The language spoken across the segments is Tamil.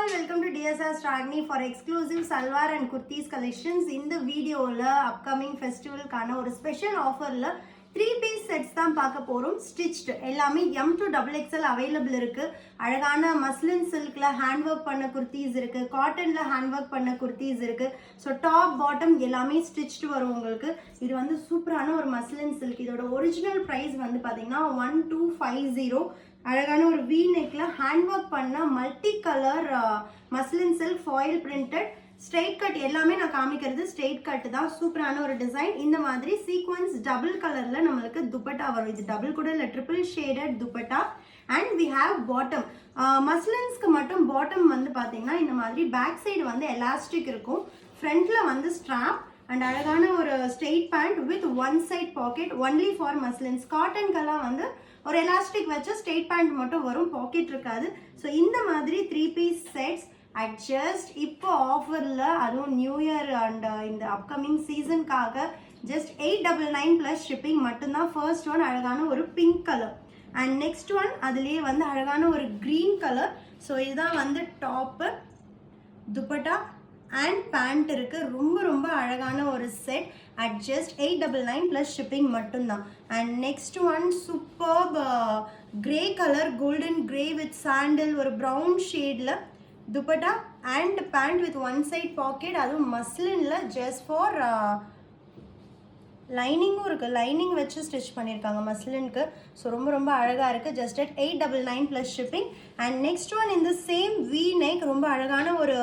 all, welcome to DSR Stragni for exclusive salwar and kurtis collections. In the video la upcoming festival kana or special offer la 3-piece sets தான் பார்க்க போறோம். Stitched எல்லாமே M to XXL available இருக்கு. அழகான மஸ்லின் சில்க்ல ஹேண்ட் ஒர்க் பண்ண குர்தீஸ் இருக்கு, காட்டன்ல ஹேண்ட் ஒர்க் பண்ண குர்தீஸ் இருக்கு. ஸோ டாப் பாட்டம் எல்லாமே ஸ்டிச்டு வரும் உங்களுக்கு. இது வந்து சூப்பரான ஒரு மஸ்லின் சில்க். இதோட ஒரிஜினல் ப்ரைஸ் வந்து பார்த்தீங்கன்னா 1250. அழகான ஒரு வி நெக்ல ஹேண்ட் ஒர்க் பண்ண multi colour muslin silk foil printed straight cut. எல்லாமே நான் காமிக்கிறது ஸ்ட்ரெயிட் கட் தான். சூப்பரான ஒரு டிசைன். இந்த மாதிரி சீக்வன்ஸ் டபுள் கலர்ல நம்மளுக்கு துப்பட்டா வரும். இது டபுள் கூட இல்லை, triple shaded dupatta. And we have bottom. மஸ்லின்ஸ்க்கு மட்டும் பாட்டம் வந்து பார்த்தீங்கன்னா இந்த மாதிரி பேக் சைடு வந்து எலாஸ்டிக் இருக்கும், ஃப்ரண்ட்ல வந்து ஸ்ட்ராப் அண்ட் அழகான ஒரு straight pant with one side pocket only for muslins. காட்டன்கெல்லாம் வந்து ஒரு எலாஸ்டிக் வச்சு ஸ்ட்ரெயிட் பேண்ட் மட்டும் வரும், பாக்கெட் இருக்காது. ஸோ இந்த மாதிரி 3-piece செட்ஸ் அட் ஜஸ்ட் இப்போ ஆஃபரில், அதுவும் நியூ இயர் அண்ட் இந்த அப்கமிங் சீசனுக்காக ஜஸ்ட் 899 ப்ளஸ் ஷிப்பிங் மட்டும்தான். ஃபர்ஸ்ட் ஒன் அழகான ஒரு pink colour and next one அதுலேயே வந்து அழகான ஒரு க்ரீன் கலர். ஸோ இதுதான் வந்து டாப்பு, துப்பட்டா அண்ட் பேண்ட் இருக்கு. ரொம்ப ரொம்ப அழகான ஒரு set at just 899 plus shipping மட்டும்தான். And next one superb grey colour, golden grey with sandal, ஒரு ப்ரௌன் ஷேடில் dupatta and pant with one side pocket. அதுவும் மஸ்லின்ல ஜஸ்ட் ஃபார் லைனிங்கும் இருக்குது, லைனிங் வச்சு ஸ்டிச் பண்ணியிருக்காங்க மஸ்லினுக்கு. ஸோ ரொம்ப ரொம்ப அழகாக இருக்குது. Just at 899 plus shipping. And next one இந்த சேம் வி நெக், ரொம்ப அழகான ஒரு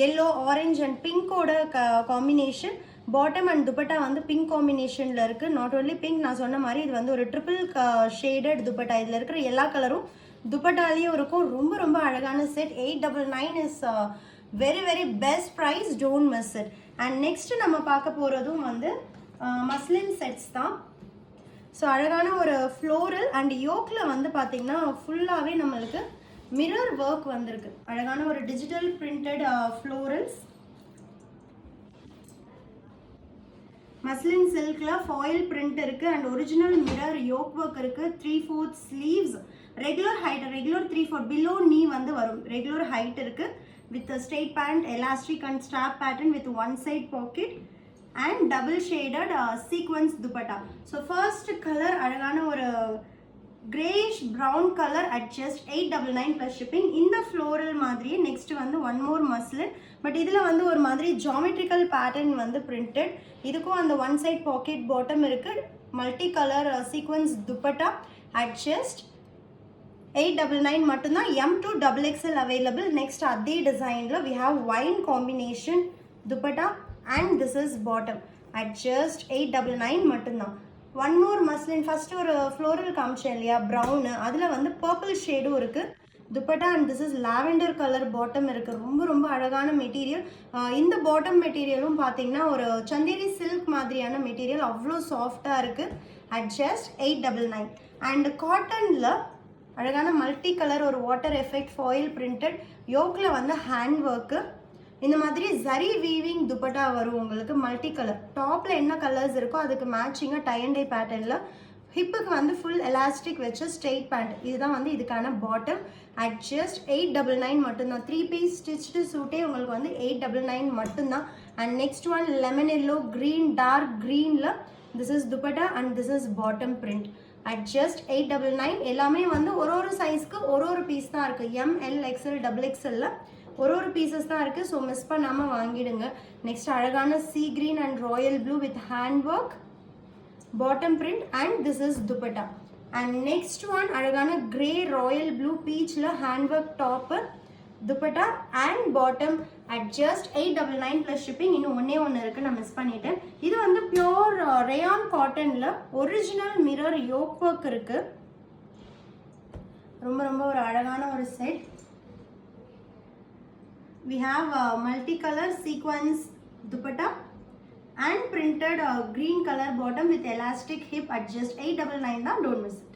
எல்லோ ஆரஞ்ச் அண்ட் பிங்கோட காம்பினேஷன். பாட்டம் அண்ட் துப்பட்டா வந்து பிங்க் காம்பினேஷனில் இருக்குது. நாட் ஓன்லி பிங்க், நான் சொன்ன மாதிரி இது வந்து ஒரு ட்ரிபிள் ஷேடட் துப்பட்டா. இதில் இருக்கிற எல்லா கலரும் துப்பட்டாலேயும் இருக்கும். ரொம்ப ரொம்ப அழகான set. 899 is very very best price, don't miss it. And next நம்ம பார்க்க போகிறதும் வந்து மஸ்லின் செட்ஸ் தான். ஸோ அழகான ஒரு ஃப்ளோரல் அண்ட் யோக்கில் வந்து பார்த்தீங்கன்னா ஃபுல்லாகவே நம்மளுக்கு மிரர் ஒர்க் வந்திருக்கு. அழகான ஒரு டிஜிட்டல் பிரிண்டட் ஃப்ளோரல்ஸ். மஸ்லின் சில்க்ல ஃபாயில் பிரிண்ட் இருக்கு and original mirror yoke work இருக்கு. 3/4 sleeves, regular height, regular 3/4 below knee வந்து வரும். ரெகுலர் ஹைட் இருக்கு with straight pant, elastic and strap pattern with one side pocket and double shaded sequence dupatta. So first color அழகான ஒரு grayish brown color at just 899 plus shipping. இந்த floral மாதிரியே next வந்து one more muslin, பட் இதில் வந்து ஒரு மாதிரி geometrical pattern வந்து printed. இதுக்கும் அந்த one side pocket bottom இருக்கு. multi color sequence dupatta at just 899 மட்டும்தான். M to XXL available. next அதே டிசைனில் we have wine combination dupatta and this is bottom at just 899 மட்டும்தான். One more muslin. ஃபர்ஸ்ட் ஒரு ஃப்ளோரல் காமிச்சேன் இல்லையா, ப்ரௌனு, அதில் வந்து பர்பிள் ஷேடும் இருக்குது dupatta. And this is lavender colour bottom இருக்குது. ரொம்ப ரொம்ப அழகான மெட்டீரியல். இந்த பாட்டம் மெட்டீரியலும் பார்த்தீங்கன்னா ஒரு சந்தேரி சில்க் மாதிரியான மெட்டீரியல், அவ்வளோ சாஃப்டாக இருக்குது. At just 899. அண்ட் காட்டனில் அழகான மல்டி கலர் ஒரு வாட்டர் எஃபெக்ட் ஃபாயில் பிரிண்டட், யோக்கில் வந்து ஹேண்ட் ஒர்க்கு. இந்த மாதிரி ஜரி வீவிங் துப்பட்டா வரும் உங்களுக்கு. மல்டி கலர் டாப்பில் என்ன கலர்ஸ் இருக்கோ அதுக்கு மேட்சிங்காக டை அண்ட் டை பேட்டர்னில். ஹிப்புக்கு வந்து ஃபுல் எலாஸ்டிக் வச்சு ஸ்ட்ரெயிட் பேண்ட். இதுதான் வந்து இதுக்கான பாட்டம். அட் ஜஸ்ட் 899 மட்டும்தான். 3-piece ஸ்டிச்டு சூட்டே உங்களுக்கு வந்து 899 மட்டும்தான். And next one lemon yellow green, dark க்ரீனில் this is dupatta and this is bottom print at just 899. எல்லாமே வந்து ஒரு சைஸ்க்கு ஒரு பீஸ் தான் இருக்குது. ML XL XXL ஒரு பீசஸ் தான் இருக்குது. ஸோ மிஸ் பண்ணாமல் வாங்கிடுங்க. நெக்ஸ்ட் அழகான sea green and royal blue with hand work, bottom print and this is dupatta. And next one அழகான கிரே ராயல் ப்ளூ பீச்சில் hand work top, dupatta and bottom at just 899 plus shipping. இன்னும் ஒன்று இருக்குது, நான் மிஸ் பண்ணிட்டேன். இது வந்து பியோர் ரேயான் காட்டனில் ஒரிஜினல் மிரர் யோக் ஒர்க் இருக்குது. ரொம்ப ரொம்ப ஒரு அழகான ஒரு set. We have multicolor sequence dupatta and printed green color bottom with elastic hip at just 899 தான். Don't miss it.